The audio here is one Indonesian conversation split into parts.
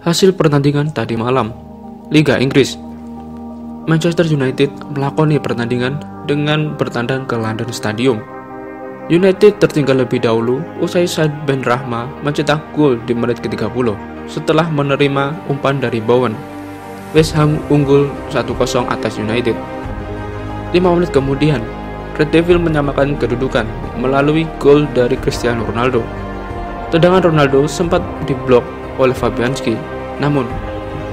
Hasil pertandingan tadi malam. Liga Inggris. Manchester United melakoni pertandingan dengan bertandang ke London Stadium. United tertinggal lebih dahulu usai Said Benrahma mencetak gol di menit ke-30 setelah menerima umpan dari Bowen. West Ham unggul 1-0 atas United. 5 menit kemudian, Red Devil menyamakan kedudukan melalui gol dari Cristiano Ronaldo. Tendangan Ronaldo sempat diblok oleh Fabianski, namun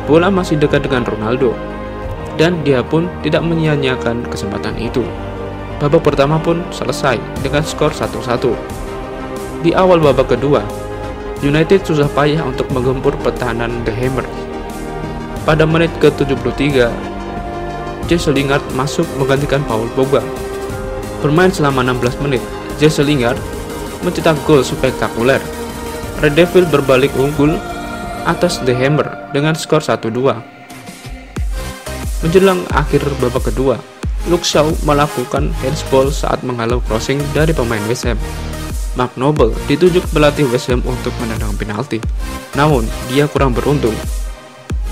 bola masih dekat dengan Ronaldo dan dia pun tidak menyia-nyiakan kesempatan itu. Babak pertama pun selesai dengan skor 1-1. Di awal babak kedua, United susah payah untuk menggempur pertahanan The Hammers. Pada menit ke-73, Jesse Lingard masuk menggantikan Paul Pogba. Bermain selama 16 menit, Jesse Lingard mencetak gol spektakuler. Red Devil berbalik unggul atas The Hammer dengan skor 1-2. Menjelang akhir babak kedua, Luke Shaw melakukan handsball saat menghalau crossing dari pemain West Ham. Mark Noble ditunjuk pelatih West Ham untuk menendang penalti, namun dia kurang beruntung.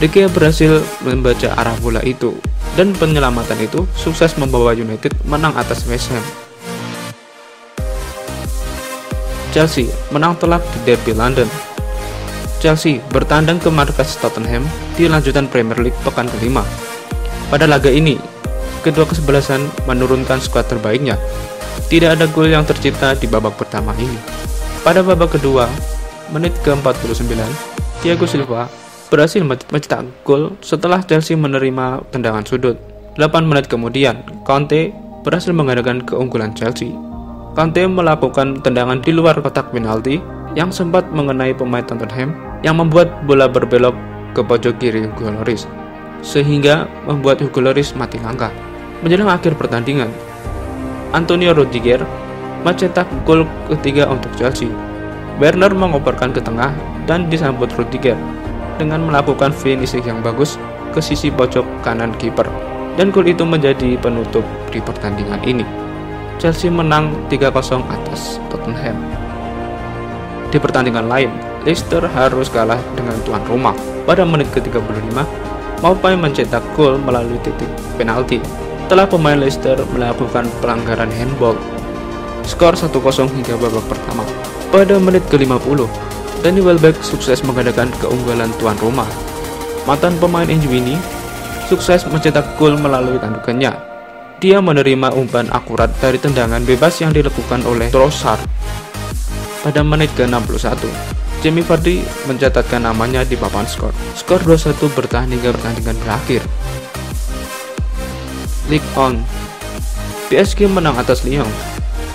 De Gea berhasil membaca arah bola itu, dan penyelamatan itu sukses membawa United menang atas West Ham. Chelsea menang telak di Derby London. Chelsea bertandang ke markas Tottenham di lanjutan Premier League pekan kelima. Pada laga ini, kedua kesebelasan menurunkan skuad terbaiknya. Tidak ada gol yang tercipta di babak pertama ini. Pada babak kedua, menit ke-49, Thiago Silva berhasil mencetak gol setelah Chelsea menerima tendangan sudut. 8 menit kemudian, Conte berhasil mengadakan keunggulan Chelsea. Conte melakukan tendangan di luar kotak penalti yang sempat mengenai pemain Tottenham yang membuat bola berbelok ke pojok kiri Hugo Lloris, sehingga membuat Hugo Lloris mati langkah. Menjelang akhir pertandingan, Antonio Rudiger mencetak gol ketiga untuk Chelsea. Werner mengoperkan ke tengah dan disambut Rudiger dengan melakukan finishing yang bagus ke sisi pojok kanan kiper, dan gol itu menjadi penutup di pertandingan ini. Chelsea menang 3-0 atas Tottenham. Di pertandingan lain, Leicester harus kalah dengan tuan rumah. Pada menit ke-35, Maupay mencetak gol melalui titik penalti setelah pemain Leicester melakukan pelanggaran handball. Skor 1-0 hingga babak pertama. Pada menit ke-50, Danny Welbeck sukses mengadakan keunggulan tuan rumah. Mantan pemain MU ini sukses mencetak gol melalui tandukannya. Dia menerima umpan akurat dari tendangan bebas yang dilakukan oleh Trossard. Pada menit ke-61, Jamie Vardy mencatatkan namanya di papan skor. Skor 2-1 bertahan hingga pertandingan berakhir. Ligue 1. PSG menang atas Lyon.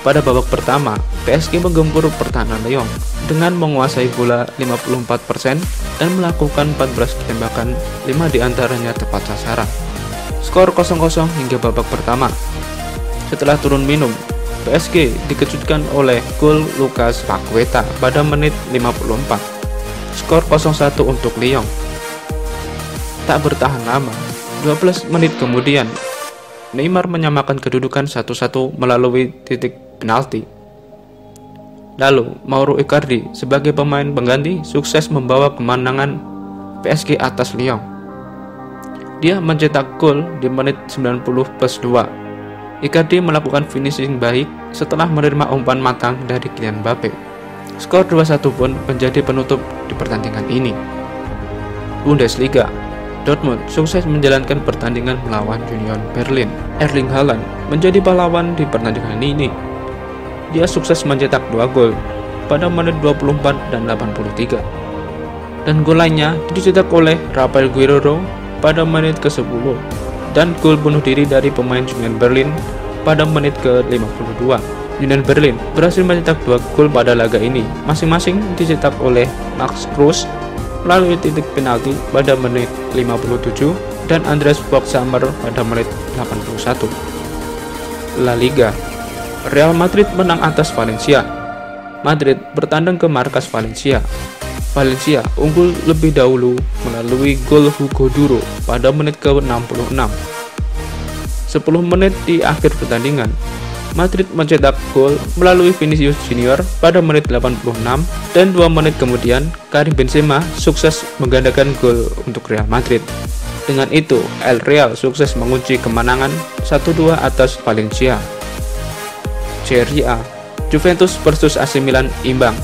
Pada babak pertama, PSG menggempur pertahanan Lyon dengan menguasai bola 54% dan melakukan 14 tembakan, 5 diantaranya tepat sasaran. Skor 0-0 hingga babak pertama. Setelah turun minum, PSG dikejutkan oleh gol Lucas Paqueta pada menit 54. Skor 0-1 untuk Lyon. Tak bertahan lama, 12 menit kemudian, Neymar menyamakan kedudukan 1-1 melalui titik penalti. Lalu, Mauro Icardi sebagai pemain pengganti sukses membawa kemenangan PSG atas Lyon. Dia mencetak gol di menit 90+2. Icardi melakukan finishing baik setelah menerima umpan matang dari Kylian Mbappe. Skor 2-1 pun menjadi penutup di pertandingan ini. Bundesliga. Dortmund sukses menjalankan pertandingan melawan Union Berlin. Erling Haaland menjadi pahlawan di pertandingan ini. Dia sukses mencetak 2 gol pada menit 24 dan 83. Dan gol lainnya dicetak oleh Rafael Guerreiro pada menit ke-10 dan gol bunuh diri dari pemain Union Berlin pada menit ke-52. Union Berlin berhasil mencetak 2 gol pada laga ini, masing-masing dicetak oleh Max Kruse melalui titik penalti pada menit 57 dan Andreas Boxhammer pada menit 81. La Liga. Real Madrid menang atas Valencia. Madrid bertandang ke markas Valencia. Valencia unggul lebih dahulu melalui gol Hugo Duro pada menit ke-66. 10 menit di akhir pertandingan, Madrid mencetak gol melalui Vinicius Junior pada menit 86 dan 2 menit kemudian Karim Benzema sukses menggandakan gol untuk Real Madrid. Dengan itu, El Real sukses mengunci kemenangan 1-2 atas Valencia. Serie A, Juventus versus AC Milan imbang.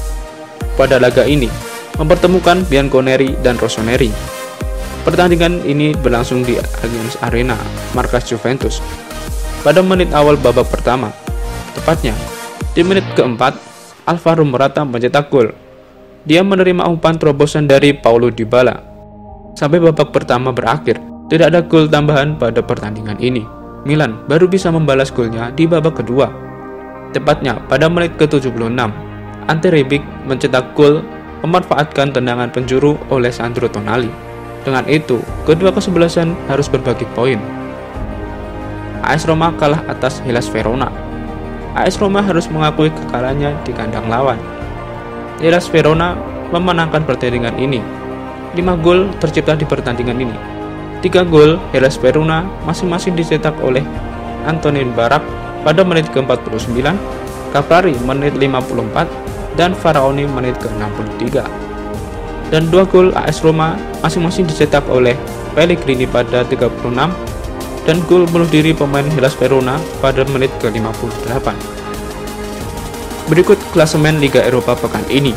Pada laga ini, mempertemukan Bianconeri dan Rossoneri. Pertandingan ini berlangsung di Allianz Arena, markas Juventus. Pada menit awal babak pertama, tepatnya di menit keempat, Alvaro Morata mencetak gol. Dia menerima umpan terobosan dari Paulo Dybala. Sampai babak pertama berakhir, tidak ada gol tambahan pada pertandingan ini. Milan baru bisa membalas golnya di babak kedua. Tepatnya pada menit ke-76, Ante Rebic mencetak gol memanfaatkan tendangan penjuru oleh Sandro Tonali. Dengan itu, kedua kesebelasan harus berbagi poin. AS Roma kalah atas Hellas Verona. AS Roma harus mengakui kekalahannya di kandang lawan. Hellas Verona memenangkan pertandingan ini. 5 gol tercipta di pertandingan ini. 3 gol Hellas Verona masing-masing dicetak oleh Antonin Barak pada menit ke-49, Cavallari menit 54, dan Faraoni menit ke-63. Dan 2 gol AS Roma masing-masing dicetak oleh Pellegrini pada 36 dan gol bunuh diri pemain Hellas Verona pada menit ke-58. Berikut klasemen Liga Eropa pekan ini.